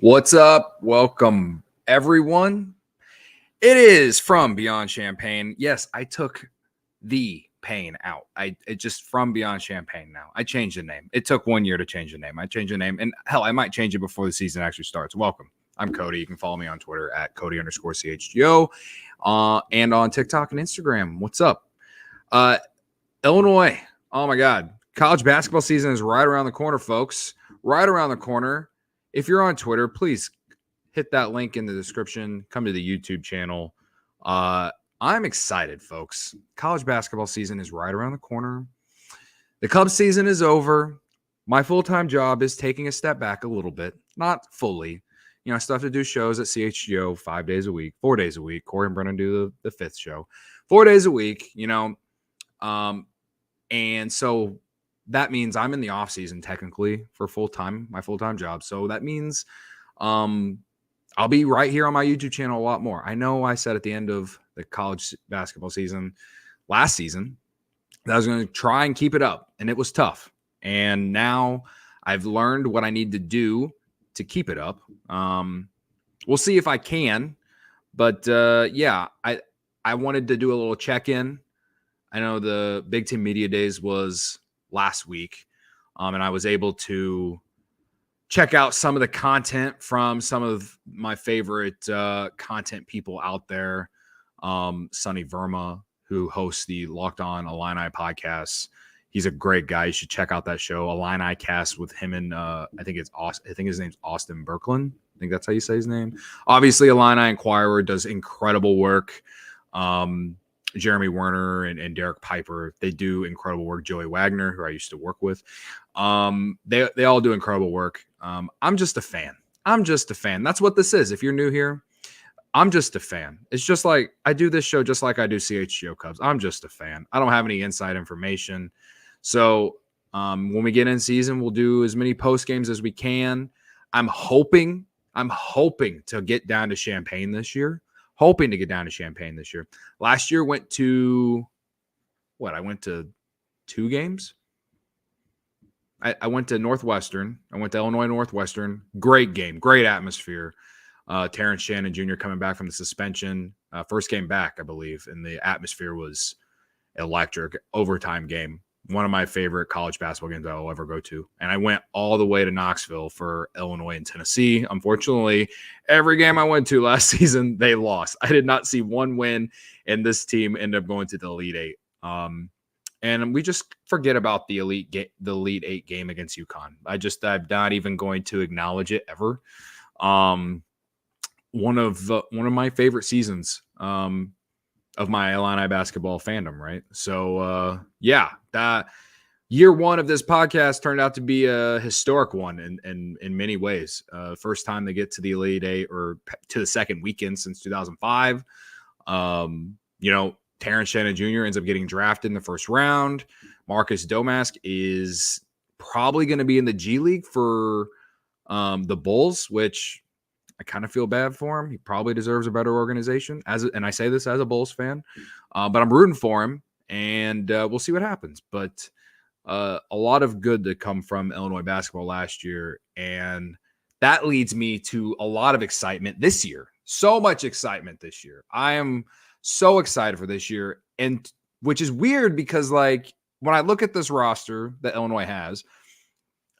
What's up? Welcome, everyone. It is From Beyond Champaign. Yes, I took the pain out. It just From Beyond Champaign now. I changed the name. It took 1 year to change the name. I changed the name, and hell, I might change it before the season actually starts. Welcome. I'm Cody. You can follow me on Twitter at Cody_CHGO and on TikTok and Instagram. What's up? Illinois. Oh, my God. College basketball season is right around the corner, folks. Right around the corner. If you're on Twitter, please hit that link in the description. Come to the YouTube channel. I'm excited, folks. College basketball season is right around the corner. The Cubs season is over. My full-time job is taking a step back a little bit, not fully. I still have to do shows at CHGO 4 days a week. Corey and Brennan do the fifth show. 4 days a week, and so that means I'm in the off season technically for my full-time job. So that means I'll be right here on my YouTube channel a lot more. I know I said at the end of the college basketball season last season that I was going to try and keep it up, and it was tough. And now I've learned what I need to do to keep it up. We'll see if I can, but yeah, I wanted to do a little check-in. I know the Big Ten Media Days was last week, and I was able to check out some of the content from some of my favorite content people out there. Sonny Verma, who hosts the Locked On Illini podcast. He's a great guy. You should check out that show, Illini Cast, with him and I think his name's Austin Berkland. I think that's how you say his name. Obviously, Illini Inquirer does incredible work. Jeremy Werner and Derek Piper, they do incredible work. Joey Wagner, who I used to work with, they all do incredible work. I'm just a fan. That's what this is. If you're new here, I'm just a fan. It's just like I do this show just like I do CHGO Cubs. I'm just a fan. I don't have any inside information. So when we get in season, we'll do as many post games as we can. I'm hoping to get down to Champaign this year. Last year went to I went to 2 games. I went to Northwestern. I went to Illinois Northwestern. Great game, great atmosphere. Terrence Shannon Jr. coming back from the suspension. First game back, I believe, and the atmosphere was electric. Overtime game. One of my favorite college basketball games I will ever go to. And I went all the way to Knoxville for Illinois and Tennessee. Unfortunately, every game I went to last season, they lost. I did not see one win, and this team ended up going to the Elite Eight. And we just forget about the Elite Eight game against UConn. I'm not even going to acknowledge it ever. One of my favorite seasons of my Illini basketball fandom, right? So, yeah, that year one of this podcast turned out to be a historic one in many ways. First time they get to the Elite Eight or to the second weekend since 2005. Terrence Shannon Jr. ends up getting drafted in the first round. Marcus Domask is probably going to be in the G League for the Bulls, which I kind of feel bad for him. He probably deserves a better organization. And I say this as a Bulls fan, but I'm rooting for him, and we'll see what happens. But a lot of good to come from Illinois basketball last year, and that leads me to a lot of excitement this year. So much excitement this year. I am so excited for this year, and which is weird because, like, when I look at this roster that Illinois has,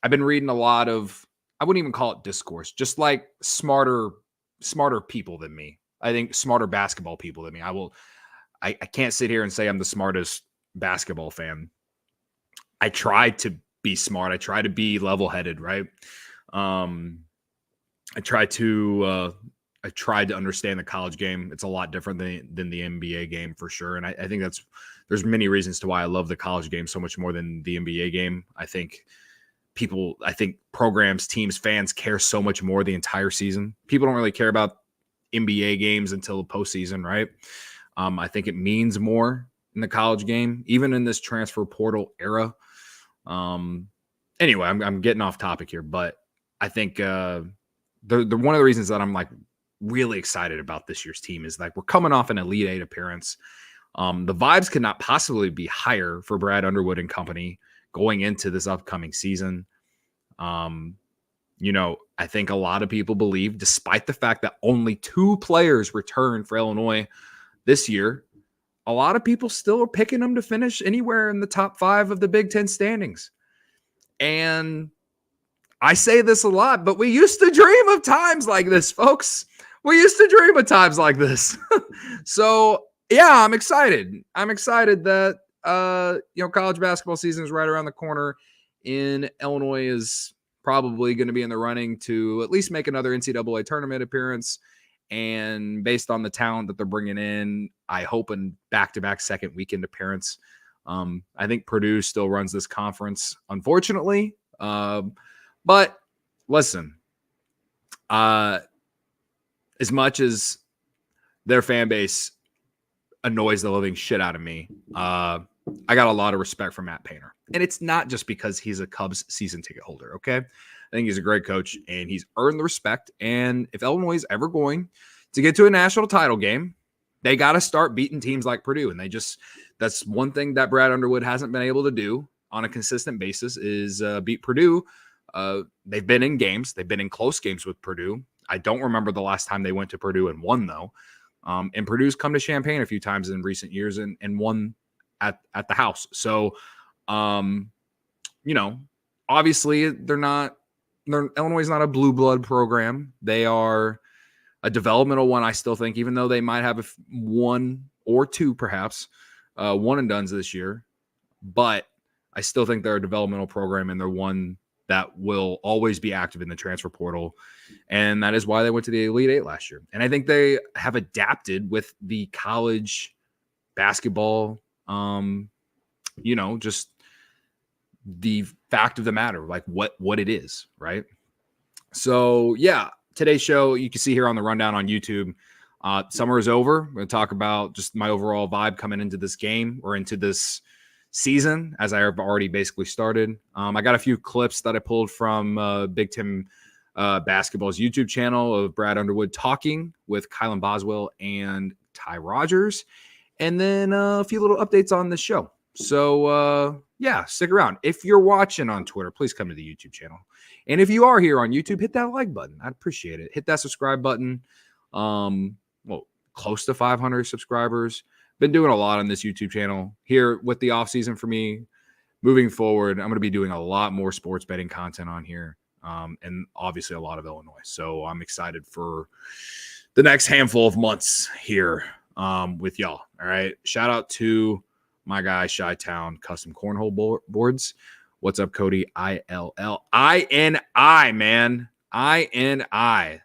I've been reading a lot of, I wouldn't even call it discourse, just like smarter people than me. I think smarter basketball people than me. I can't sit here and say I'm the smartest basketball fan. I try to be smart. I try to be level-headed, right? I tried to understand the college game. It's a lot different than the NBA game for sure. And I think there's many reasons to why I love the college game so much more than the NBA game. I think programs, teams, fans care so much more the entire season. People don't really care about NBA games until the postseason, right? I think it means more in the college game, even in this transfer portal era. Anyway, I'm getting off topic here, but I think the one of the reasons that I'm like really excited about this year's team is like we're coming off an Elite Eight appearance. The vibes could not possibly be higher for Brad Underwood and company going into this upcoming season. I think a lot of people believe, despite the fact that only 2 players returned for Illinois this year, a lot of people still are picking them to finish anywhere in the top 5 of the Big Ten standings. And I say this a lot, but we used to dream of times like this, folks. We used to dream of times like this. So, yeah, I'm excited. I'm excited that, college basketball season is right around the corner, and Illinois is probably going to be in the running to at least make another NCAA tournament appearance. And based on the talent that they're bringing in, I hope in back-to-back second weekend appearance. I think Purdue still runs this conference, unfortunately. But listen, as much as their fan base annoys the living shit out of me, I got a lot of respect for Matt Painter. And it's not just because he's a Cubs season ticket holder, okay? I think he's a great coach, and he's earned the respect. And if Illinois is ever going to get to a national title game, they got to start beating teams like Purdue. And that's one thing that Brad Underwood hasn't been able to do on a consistent basis is beat Purdue. They've been in games. They've been in close games with Purdue. I don't remember the last time they went to Purdue and won, though. And Purdue's come to Champaign a few times in recent years and won at the house. So, obviously Illinois is not a blue blood program. They are a developmental one, I still think, even though they might have one or two, perhaps, one and dones this year. But I still think they're a developmental program, and they're one that will always be active in the transfer portal. And that is why they went to the Elite Eight last year. And I think they have adapted with the college basketball, just the fact of the matter, like what it is, right? So, yeah, today's show, you can see here on the rundown on YouTube. Summer is over. We're going to talk about just my overall vibe coming into this game or into this season, as I have already basically started. I got a few clips that I pulled from Big Ten Basketball's YouTube channel of Brad Underwood talking with Kylan Boswell and Ty Rodgers, and then a few little updates on the show. So, stick around. If you're watching on Twitter, please come to the YouTube channel. And if you are here on YouTube, hit that like button. I'd appreciate it. Hit that subscribe button. Close to 500 subscribers. Been doing a lot on this YouTube channel here with the off season for me. Moving forward, I'm going to be doing a lot more sports betting content on here, and obviously a lot of Illinois. So I'm excited for the next handful of months here with y'all. All right. Shout out to my guy, Chi-Town Custom Cornhole Boards. What's up, Cody? ILLINI, man. INI.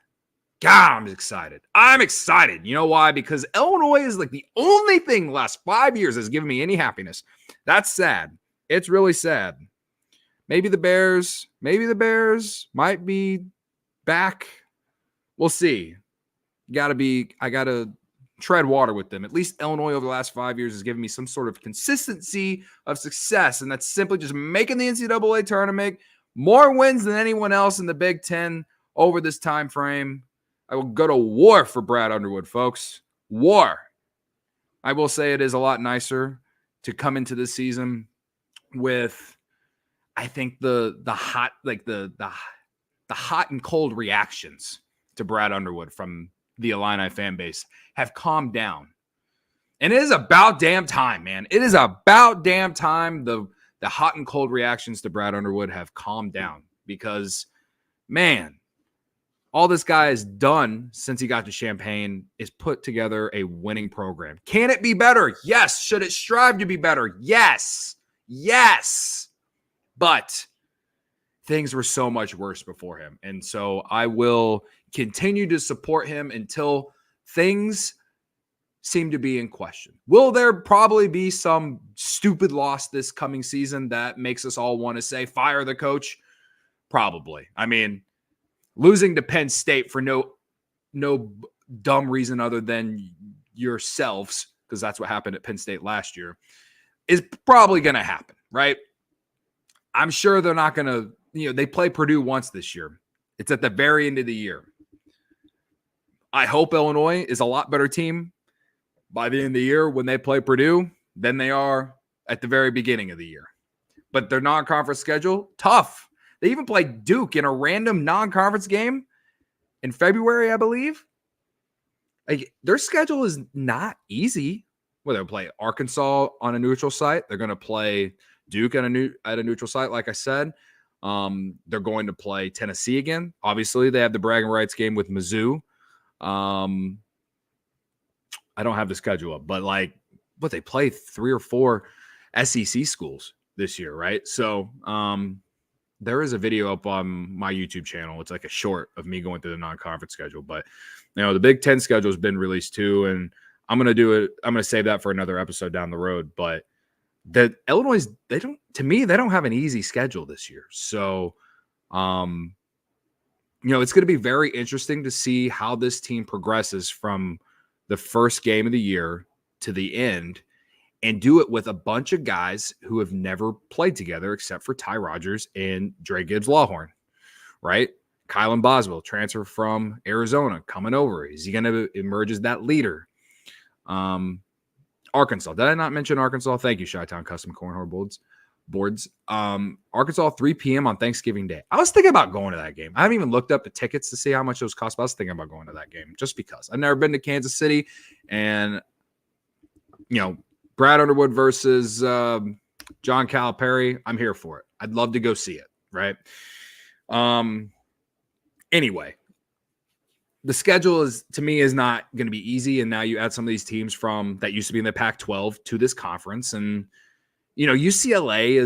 God, I'm excited. I'm excited. You know why? Because Illinois is like the only thing the last 5 years has given me any happiness. That's sad. It's really sad. Maybe the Bears might be back. We'll see. I got to tread water with them. At least Illinois over the last 5 years has given me some sort of consistency of success, and that's simply just making the NCAA tournament, more wins than anyone else in the Big Ten over this time frame. I will go to war for Brad Underwood, folks. War. I will say it is a lot nicer to come into this season with, I think, the hot, like the hot and cold reactions to Brad Underwood from the Illini fan base have calmed down. And it is about damn time, man. It is about damn time the hot and cold reactions to Brad Underwood have calmed down, because, man, all this guy has done since he got to Champaign is put together a winning program. Can it be better? Yes. Should it strive to be better? Yes. Yes. But things were so much worse before him. And so I will continue to support him until things seem to be in question. Will there probably be some stupid loss this coming season that makes us all want to say, fire the coach? Probably. I mean, losing to Penn State for no dumb reason other than yourselves, because that's what happened at Penn State last year, is probably going to happen, right? I'm sure they're not going to, they play Purdue once this year. It's at the very end of the year. I hope Illinois is a lot better team by the end of the year when they play Purdue than they are at the very beginning of the year. But their non-conference schedule, tough. They even played Duke in a random non-conference game in February, I believe. Like, their schedule is not easy. Well, they'll play Arkansas on a neutral site. They're going to play Duke at a neutral site, like I said. They're going to play Tennessee again. Obviously, they have the bragging rights game with Mizzou. I don't have the schedule up, but they play 3 or 4 SEC schools this year, right? So there is a video up on my YouTube channel. It's like a short of me going through the non-conference schedule, but the Big Ten schedule has been released too, and I'm going to do it. I'm going to save that for another episode down the road. But the Illinois, they don't have an easy schedule this year. So, it's going to be very interesting to see how this team progresses from the first game of the year to the end, and do it with a bunch of guys who have never played together except for Ty Rodgers and Dre Gibbs-Lawhorn, right? Kylan Boswell, transfer from Arizona, coming over. Is he going to emerge as that leader? Arkansas. Did I not mention Arkansas? Thank you, Chi-Town Custom Cornhole Boards. Arkansas, 3 p.m. on Thanksgiving Day. I was thinking about going to that game. I haven't even looked up the tickets to see how much those cost, but I was thinking about going to that game just because. I've never been to Kansas City, and, Brad Underwood versus John Calipari, I'm here for it. I'd love to go see it, right? Anyway, the schedule to me is not going to be easy, and now you add some of these teams from that used to be in the Pac-12 to this conference, and UCLA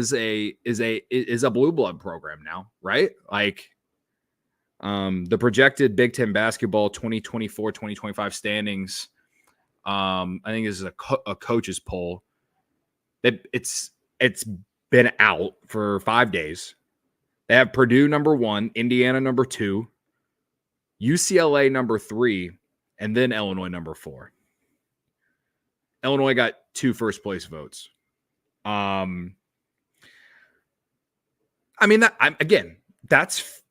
is a blue blood program now, right? Like, the projected Big Ten basketball 2024-2025 standings. I think this is a coach's poll. It's been out for 5 days. They have Purdue number 1, Indiana number 2, UCLA number 3, and then Illinois number 4. Illinois got 2 first place votes. That's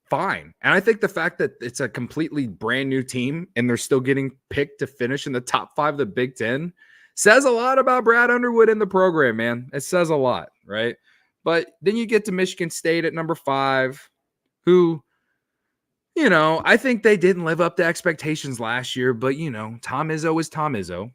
fine. And I think the fact that it's a completely brand new team and they're still getting picked to finish in the top 5 of the Big Ten says a lot about Brad Underwood in the program, man. It says a lot, right? But then you get to Michigan State at number 5, who, I think they didn't live up to expectations last year, but, Tom Izzo is Tom Izzo.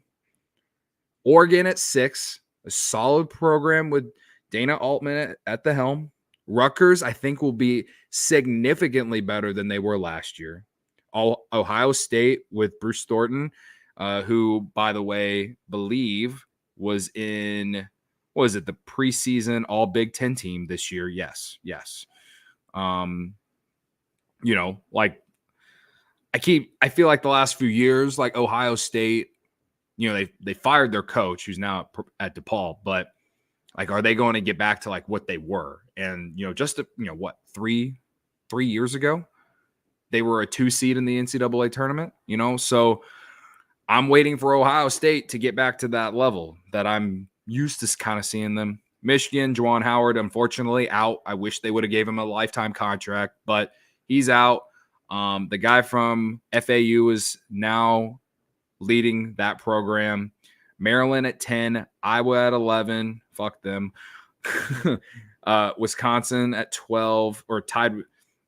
Oregon at 6, a solid program with Dana Altman at the helm. Rutgers, I think, will be significantly better than they were last year. Ohio State with Bruce Thornton, who, by the way, believe was in, the preseason all Big Ten team this year? Yes. I feel like the last few years, like Ohio State, they fired their coach, who's now at DePaul, but are they going to get back to what they were? And, just, 3 years ago, they were a 2 seed in the NCAA tournament, so I'm waiting for Ohio State to get back to that level that I'm used to kind of seeing them. Michigan, Juwan Howard, unfortunately out. I wish they would have gave him a lifetime contract, but he's out. The guy from FAU is now leading that program. Maryland at 10, Iowa at 11. Fuck them. Wisconsin at 12, or tied.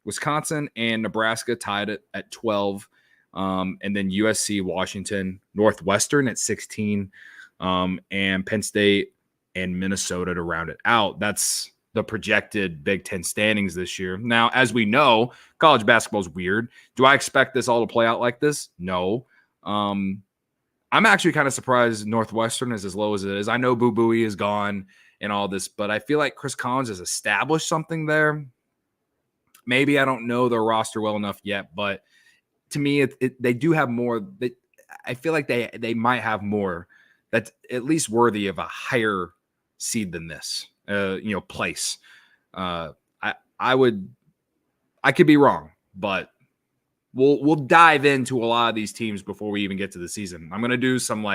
Wisconsin and Nebraska tied it at 12. And then USC, Washington, Northwestern at 16, and Penn State and Minnesota to round it out. That's the projected Big Ten standings this year. Now, as we know, college basketball is weird. Do I expect this all to play out like this? No. I'm actually kind of surprised Northwestern is as low as it is. I know Boo Buie is gone and all this, but I feel like Chris Collins has established something there. Maybe I don't know their roster well enough yet, but to me, they do have more. I feel like they might have more that's at least worthy of a higher seed than this. Place. I could be wrong, but we'll dive into a lot of these teams before we even get to the season. I'm gonna do some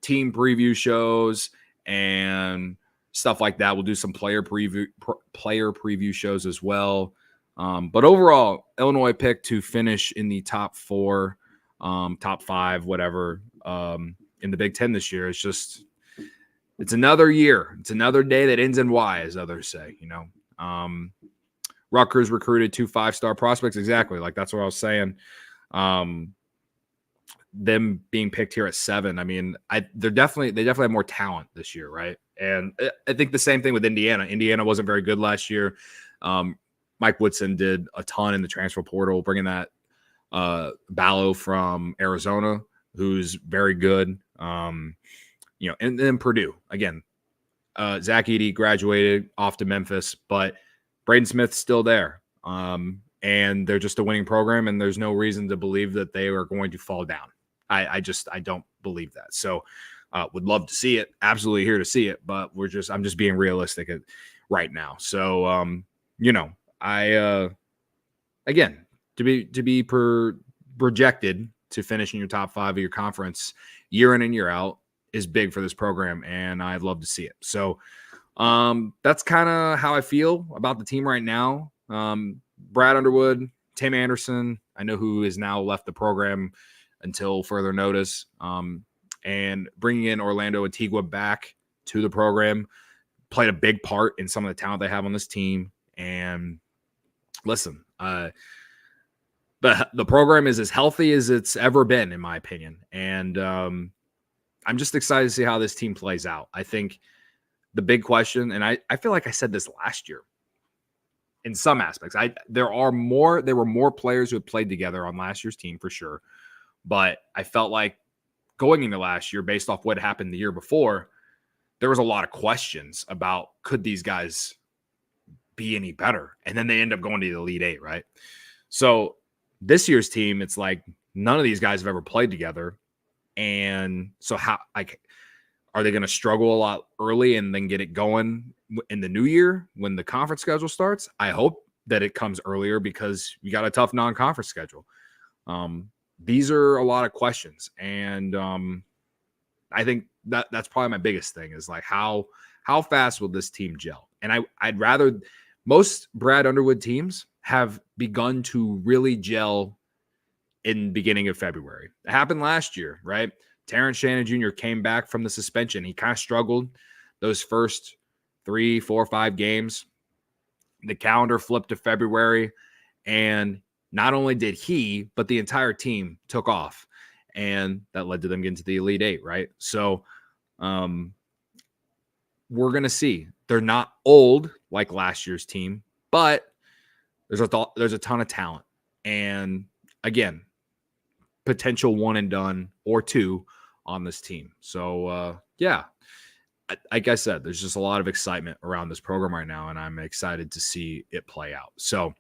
team preview shows and stuff like that. We'll do some player preview shows as well. But overall, Illinois picked to finish in the top 4, top 5, whatever, in the Big Ten this year. It's another year. It's another day that ends in Y, as others say, Rutgers recruited 2 5-star prospects. Exactly. Like, that's what I was saying. Them being picked here at 7. I mean, they definitely have more talent this year, right? And I think the same thing with Indiana. Indiana wasn't very good last year. Mike Woodson did a ton in the transfer portal, bringing that Ballo from Arizona, who's very good. And then Purdue again. Zach Edey graduated off to Memphis, but Braden Smith's still there. And they're just a winning program, and there's no reason to believe that they are going to fall down. I don't believe that. So would love to see it. Absolutely here to see it, but I'm just being realistic right now. So again, to be projected to finish in your top 5 of your conference year in and year out is big for this program, and I'd love to see it. So that's kind of how I feel about the team right now. Brad Underwood, Tim Anderson, I know who has now left the program until further notice, and bringing in Orlando Antigua back to the program played a big part in some of the talent they have on this team. And listen, the program is as healthy as it's ever been, in my opinion. And I'm just excited to see how this team plays out. I think the big question, and I feel like I said this last year in some aspects, there were more players who had played together on last year's team for sure. But I felt like going into last year, based off what happened the year before, there was a lot of questions about could these guys be any better? And then they end up going to the Elite Eight, right? So this year's team, it's like none of these guys have ever played together. And so are they going to struggle a lot early and then get it going in the new year when the conference schedule starts? I hope that it comes earlier because we got a tough non-conference schedule. These are a lot of questions. And I think that's probably my biggest thing is like how fast will this team gel? And I'd rather most Brad Underwood teams have begun to really gel in beginning of February. It happened last year, right? Terrence Shannon Jr. came back from the suspension. He kind of struggled those first 3, 4, 5 games. The calendar flipped to February, and not only did he, but the entire team took off, and that led to them getting to the Elite Eight, right? So we're going to see. They're not old like last year's team, but there's a ton of talent. And again, potential 1 and done or 2 on this team. So like I said, there's just a lot of excitement around this program right now, and I'm excited to see it play out. So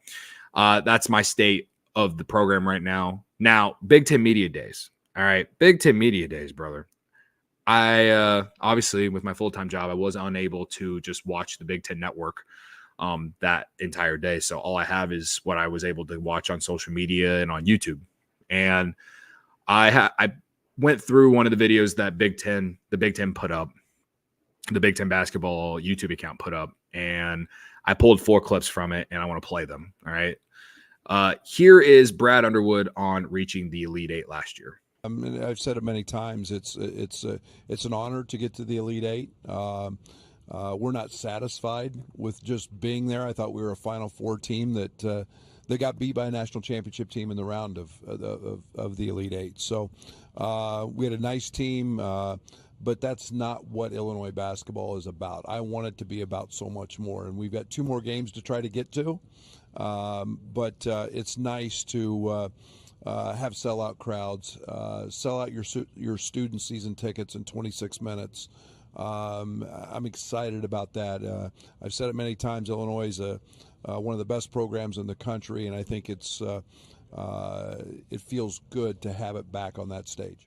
that's my state of the program right now. Now, Big Ten Media Days. All right, Big Ten Media Days, brother. I obviously, with my full-time job, I was unable to just watch the Big Ten Network that entire day. So all I have is what I was able to watch on social media and on YouTube. And I went through one of the videos that the Big Ten put up, the Big Ten basketball YouTube account put up, and I pulled 4 clips from it, and I want to play them. All right. Here is Brad Underwood on reaching the Elite Eight last year. I've said it many times. It's an honor to get to the Elite Eight. We're not satisfied with just being there. I thought we were a Final Four team that got beat by a national championship team in the round of the Elite Eight. So we had a nice team, but that's not what Illinois basketball is about. I want it to be about so much more, and we've got 2 more games to try to get to. But it's nice to have sellout crowds, sell out your student season tickets in 26 minutes. I'm excited about that. I've said it many times. Illinois is one of the best programs in the country, and I think it feels good to have it back on that stage.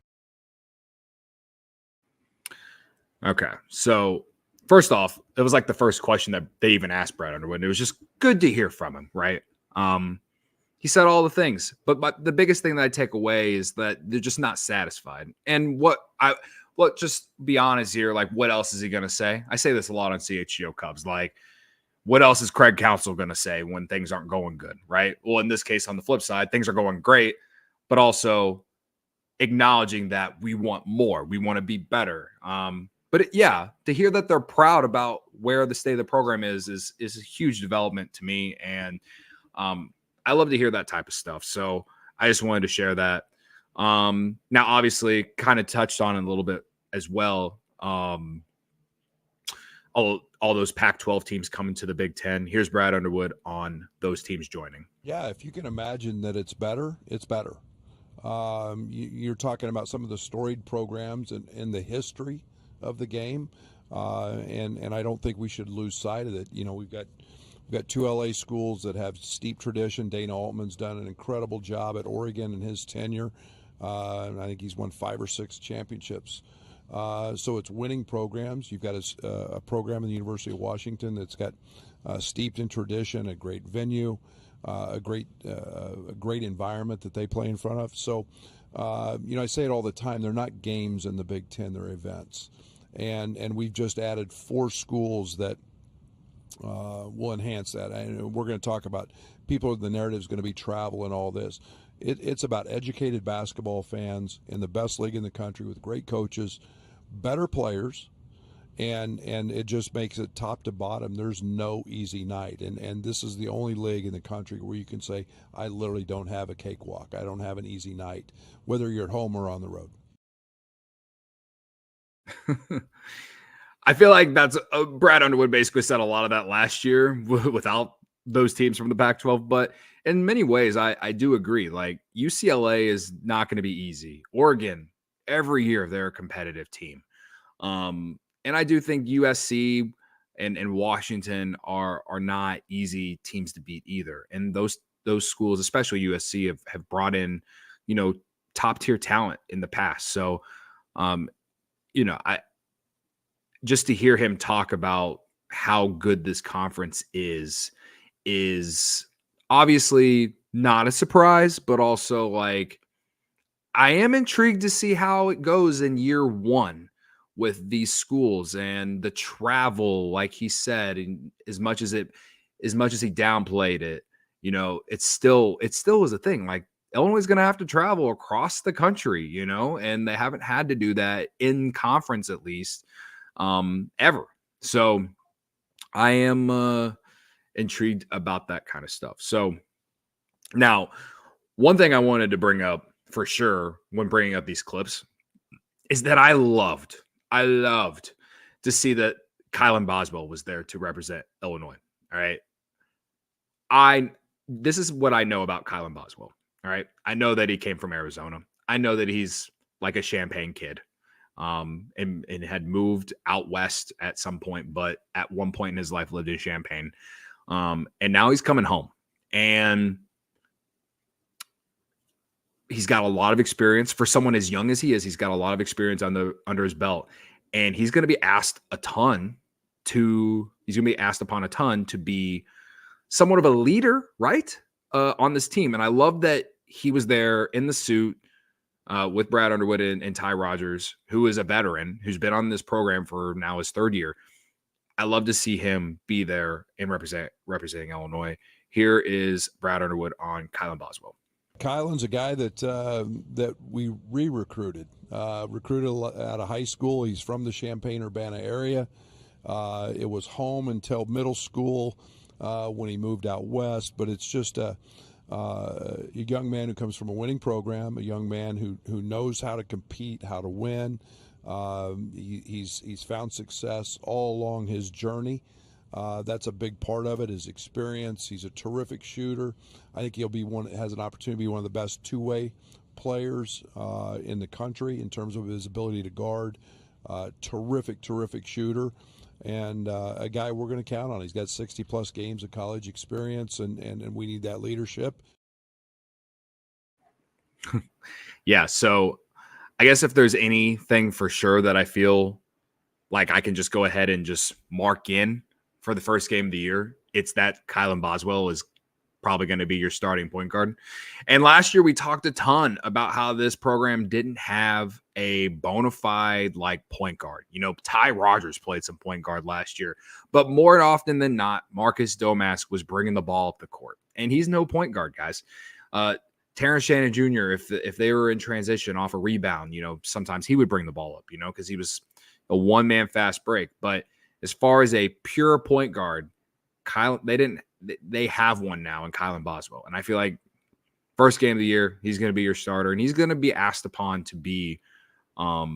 Okay, so first off, it was like the first question that they even asked Brad Underwood. It was just good to hear from him, right? He said all the things, but the biggest thing that I take away is that they're just not satisfied. And just be honest here, like what else is he going to say? I say this a lot on CHGO Cubs. Like, what else is Craig Counsell going to say when things aren't going good, right? Well, in this case, on the flip side, things are going great, but also acknowledging that we want more. We want to be better. yeah, to hear that they're proud about where the state of the program is a huge development to me. And I love to hear that type of stuff. So I just wanted to share that. Now, obviously, kind of touched on it a little bit as well. All those Pac-12 teams coming to the Big Ten. Here's Brad Underwood on those teams joining. Yeah, if you can imagine that it's better, it's better. You're talking about some of the storied programs in the history of the game, and I don't think we should lose sight of it. You know, we've got two LA schools that have steep tradition. Dana Altman's done an incredible job at Oregon in his tenure. And I think he's won 5 or 6 championships. So it's winning programs. You've got a program in the University of Washington that's got steeped in tradition, a great venue, a great environment that they play in front of. So, you know, I say it all the time. They're not games in the Big Ten; they're events. And we've just added 4 schools that will enhance that. And we're going to talk about people. The narrative is going to be travel and all this. It's about educated basketball fans in the best league in the country with great coaches, better players, and it just makes it top to bottom. There's no easy night, and this is the only league in the country where you can say, I literally don't have a cakewalk. I don't have an easy night, whether you're at home or on the road. I feel like that's Brad Underwood basically said a lot of that last year without those teams from the Pac-12, but in many ways, I do agree. Like UCLA is not going to be easy. Oregon, every year they're a competitive team. And I do think USC and Washington are not easy teams to beat either. And those schools, especially USC, have brought in, you know, top tier talent in the past. So, you know, just to hear him talk about how good this conference is obviously not a surprise, but also like I am intrigued to see how it goes in year 1 with these schools and the travel, like he said, and as much as he downplayed it, you know, it still was a thing. Like Illinois is going to have to travel across the country, you know, and they haven't had to do that in conference at least ever. So I am intrigued about that kind of stuff. So now, one thing I wanted to bring up for sure when bringing up these clips is that I loved to see that Kylan Boswell was there to represent Illinois. All right. This is what I know about Kylan Boswell. All right. I know that he came from Arizona. I know that he's like a Champaign kid. And had moved out west at some point, but at one point in his life lived in Champaign. And now he's coming home. And he's got a lot of experience for someone as young as he is. He's got a lot of experience under his belt, and he's going to be asked upon a ton to be somewhat of a leader, right? On this team. And I love that he was there in the suit with Brad Underwood and Ty Rodgers, who is a veteran, who's been on this program for now his 3rd year. I love to see him be there and representing Illinois. Here is Brad Underwood on Kylan Boswell. Kylan's a guy that we recruited out of high school. He's from the Champaign-Urbana area. It was home until middle school when he moved out west. But it's just a young man who comes from a winning program, a young man who knows how to compete, how to win. He's found success all along his journey. That's a big part of it, his experience. He's a terrific shooter. I think he'll be has an opportunity to be one of the best two-way players in the country in terms of his ability to guard. Terrific shooter, and a guy we're going to count on. He's got 60-plus games of college experience, and we need that leadership. Yeah, so I guess if there's anything for sure that I feel like I can just go ahead and just mark in for the first game of the year, it's that Kylan Boswell is probably going to be your starting point guard. And last year we talked a ton about how this program didn't have a bona fide like point guard. You know, Ty Rodgers played some point guard last year, but more often than not, Marcus Domask was bringing the ball up the court, and he's no point guard, guys. Terrence Shannon Jr., if they were in transition off a rebound, you know, sometimes he would bring the ball up, you know, because he was a one-man fast break. But as far as a pure point guard, they have one now in Kylan Boswell. And I feel like first game of the year, he's going to be your starter, and he's going to be asked upon to be, a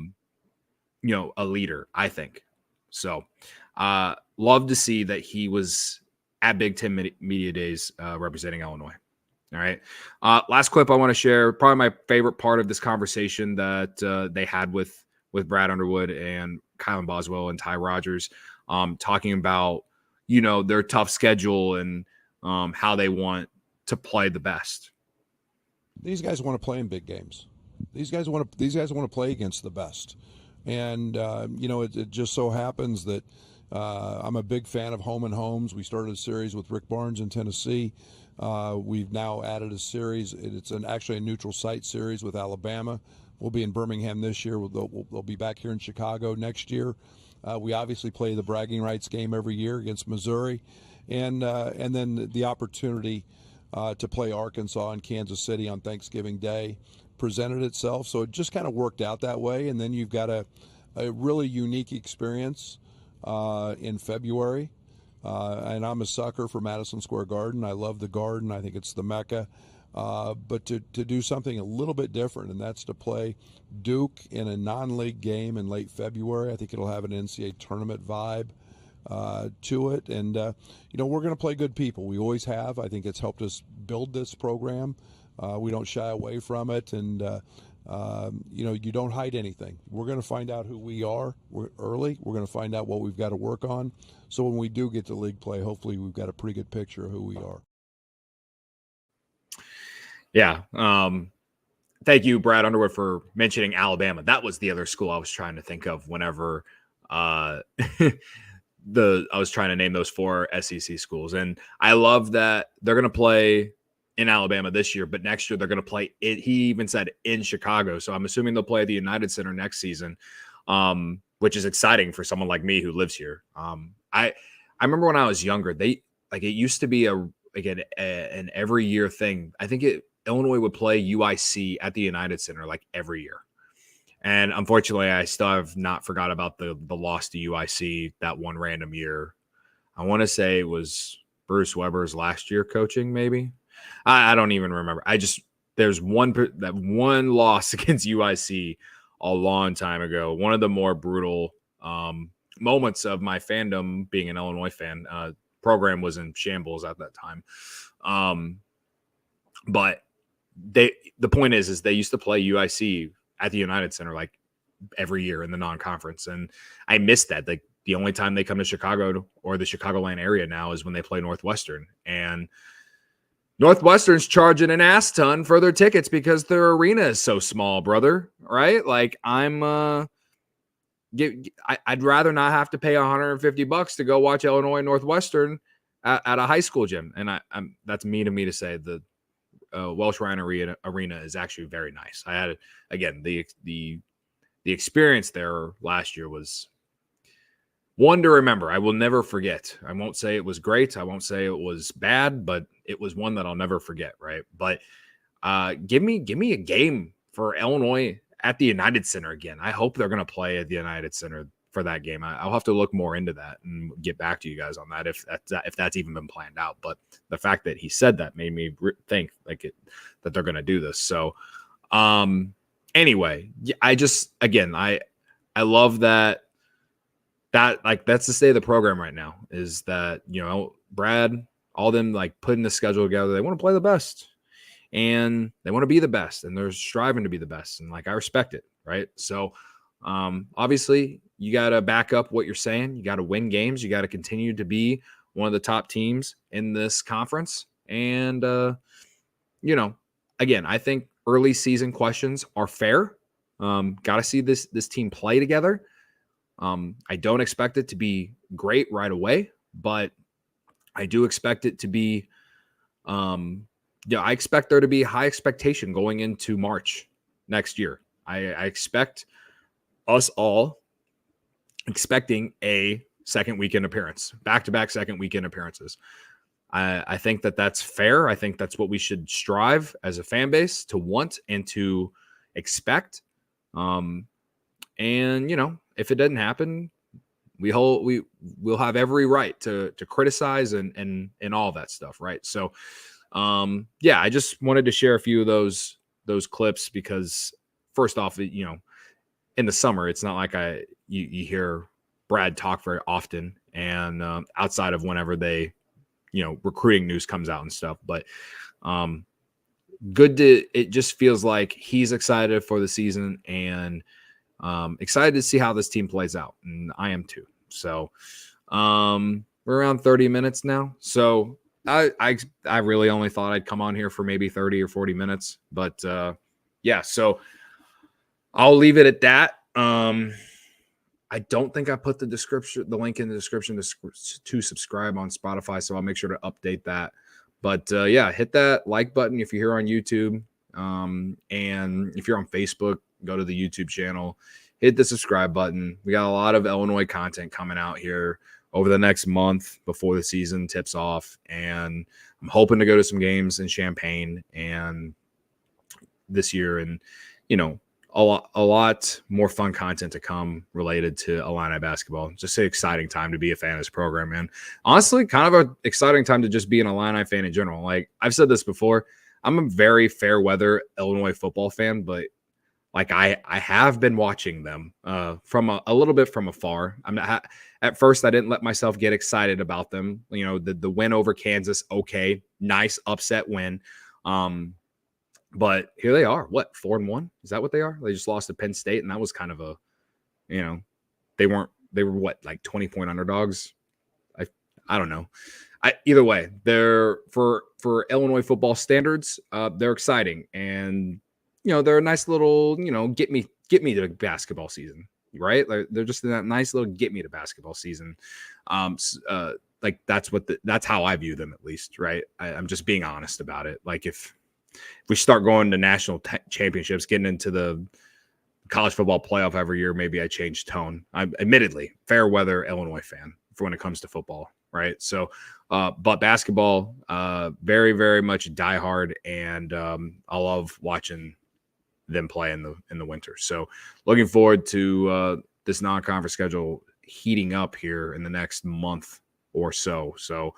leader, I think. So love to see that he was at Big Ten Media Days representing Illinois. All right. Last clip I want to share, probably my favorite part of this conversation that they had with Brad Underwood and Kylan Boswell and Ty Rodgers, talking about, their tough schedule and how they want to play the best. These guys want to play in big games. These guys want to play against the best. And, it just so happens that I'm a big fan of home and homes. We started a series with Rick Barnes in Tennessee. We've now added a series. It's actually a neutral site series with Alabama. We'll be in Birmingham this year. They'll be back here in Chicago next year. We obviously play the bragging rights game every year against Missouri. And then the opportunity to play Arkansas and Kansas City on Thanksgiving Day presented itself. So it just kind of worked out that way. And then you've got a really unique experience in February. And I'm a sucker for Madison Square Garden. I love the Garden. I think it's the Mecca. But to do something a little bit different, and that's to play Duke in a non-league game in late February. I think it'll have an NCAA tournament vibe to it. And, we're going to play good people. We always have. I think it's helped us build this program. We don't shy away from it. And, you don't hide anything. We're going to find out who we are. We're early. We're going to find out what we've got to work on. So when we do get to league play, hopefully we've got a pretty good picture of who we are. Yeah. Thank you, Brad Underwood, for mentioning Alabama. That was the other school I was trying to think of whenever I was trying to name those 4 SEC schools. And I love that they're going to play in Alabama this year, but next year they're going to play it. He even said in Chicago. So I'm assuming they'll play at the United Center next season, which is exciting for someone like me who lives here. I remember when I was younger, it used to be an every year thing. I think Illinois would play UIC at the United Center like every year. And unfortunately, I still have not forgot about the loss to UIC that one random year. I want to say it was Bruce Weber's last year coaching, maybe. I don't even remember. There's one loss against UIC a long time ago. One of the more brutal moments of my fandom, being an Illinois fan. Program was in shambles at that time. But the point is they used to play UIC at the United Center like every year in the non-conference, and I missed that. Like the only time they come to Chicago or the Chicagoland area now is when they play Northwestern, and Northwestern's charging an ass ton for their tickets because their arena is so small, brother. Right? Like I'd rather not have to pay $150 to go watch Illinois Northwestern at a high school gym, and that's mean of me to say. The Welsh Ryan Arena is actually very nice. I had again the experience there last year was one to remember. I will never forget. I won't say it was great. I won't say it was bad, but it was one that I'll never forget. Right. But give me a game for Illinois at the United Center again. I hope they're going to play at the United Center for that game. I'll have to look more into that and get back to you guys on that if that's even been planned out. But the fact that he said that made me think that they're going to do this. So anyway, I love that that's the state of the program right now, is that, Brad, all them putting the schedule together. They want to play the best and they want to be the best, and they're striving to be the best. And I respect it. Right. So obviously you got to back up what you're saying. You got to win games. You got to continue to be one of the top teams in this conference. And, again, I think early season questions are fair. Got to see this team play together. I don't expect it to be great right away, but I do expect it to be, I expect there to be high expectation going into March next year. I expect us all expecting a second weekend appearance, back-to-back second weekend appearances. I think that's fair. I think that's what we should strive as a fan base to want and to expect. And, if it doesn't happen, we'll have every right to criticize and all that stuff, right? So yeah, I just wanted to share a few of those clips because first off, you know, in the summer, it's not like you hear Brad talk very often, and outside of whenever they, you know, recruiting news comes out and stuff. But it just feels like he's excited for the season and excited to see how this team plays out, and I am too. So we're around 30 minutes now, so I really only thought I'd come on here for maybe 30 or 40 minutes, but yeah, so I'll leave it at that. I don't think I put the link in the description to subscribe on Spotify, so I'll make sure to update that. But yeah, hit that like button if you're here on YouTube, and if you're on Facebook, go to the YouTube channel, hit the subscribe button. We got a lot of Illinois content coming out here over the next month before the season tips off, and I'm hoping to go to some games in Champaign and this year, and you know, a lot more fun content to come related to Illini basketball. Just an exciting time to be a fan of this program, man. Honestly, kind of an exciting time to just be an Illini fan in general. Like I've said this before, I'm a very fair weather Illinois football fan, but like I have been watching them from a little bit from afar. I'm not at first. I didn't let myself get excited about them. You know, the win over Kansas, okay, nice upset win. But here they are. What, 4-1? Is that what they are? They just lost to Penn State, and that was kind of a, you know, they were what, like 20-point underdogs? I don't know. Either way, they're for Illinois football standards, they're exciting, and you know, they're a nice little, you know, get me to basketball season, right? Like they're just in that nice little get me to basketball season. Like that's how I view them, at least, right? I'm just being honest about it. Like if we start going to national championships, getting into the college football playoff every year, maybe I change tone. I'm admittedly fair weather Illinois fan for when it comes to football, right? So, but basketball, very, very much diehard, and I love watching them play in the winter. So, looking forward to this non-conference schedule heating up here in the next month or so. So,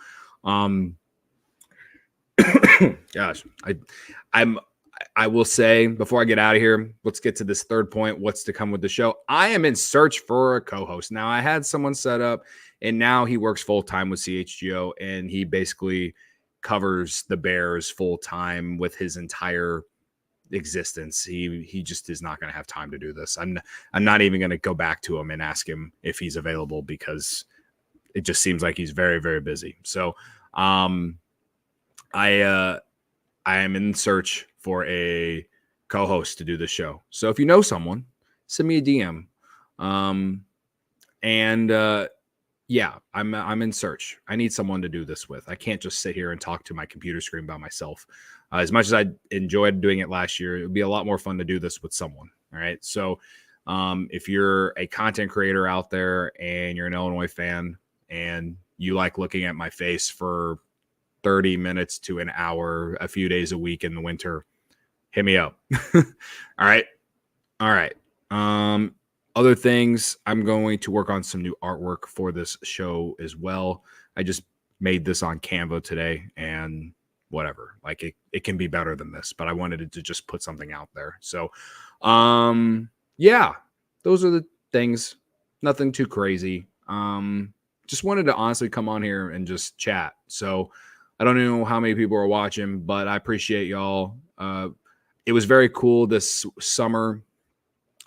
gosh, I will say before I get out of here, let's get to this third point. What's to come with the show? I am in search for a co-host. Now I had someone set up, and now he works full time with CHGO, and he basically covers the Bears full time with his entire existence. He just is not going to have time to do this. I'm not even going to go back to him and ask him if he's available because it just seems like he's very, very busy. So, I am in search for a co-host to do the show. So if you know someone, send me a DM. Yeah, I'm in search. I need someone to do this with. I can't just sit here and talk to my computer screen by myself. As much as I enjoyed doing it last year, it would be a lot more fun to do this with someone. All right. So if you're a content creator out there and you're an Illinois fan and you like looking at my face for 30 minutes to an hour, a few days a week in the winter, hit me up. All right. Other things, I'm going to work on some new artwork for this show as well. I just made this on Canva today, and whatever, like it can be better than this, but I wanted to just put something out there. So, yeah, those are the things. Nothing too crazy. Just wanted to honestly come on here and just chat. So I don't know how many people are watching, but I appreciate y'all. It was very cool this summer.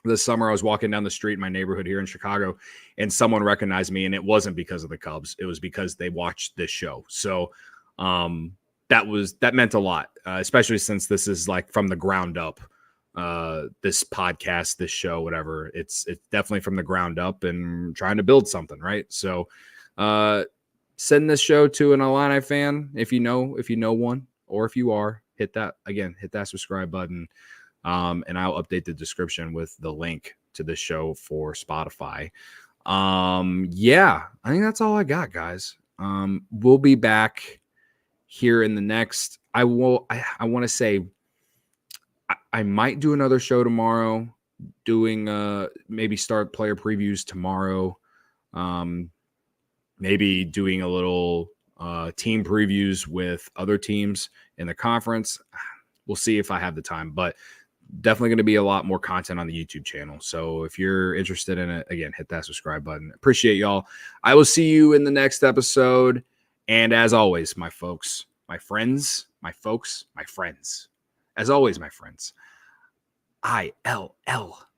This summer, I was walking down the street in my neighborhood here in Chicago, and someone recognized me, and it wasn't because of the Cubs. It was because they watched this show. So that meant a lot, especially since this is like from the ground up. This podcast, this show, whatever. It's definitely from the ground up and trying to build something, right? So send this show to an Illini fan if you know one, or if you are, hit that subscribe button. And I'll update the description with the link to the show for Spotify. Yeah, I think that's all I got, guys. We'll be back here in the next. I want to say I might do another show tomorrow, doing maybe start player previews tomorrow. Maybe doing a little team previews with other teams in the conference. We'll see if I have the time, but definitely going to be a lot more content on the YouTube channel. So if you're interested in it, again, hit that subscribe button. Appreciate y'all. I will see you in the next episode. And as always, my folks, my friends, my folks, my friends, as always, my friends, ILL.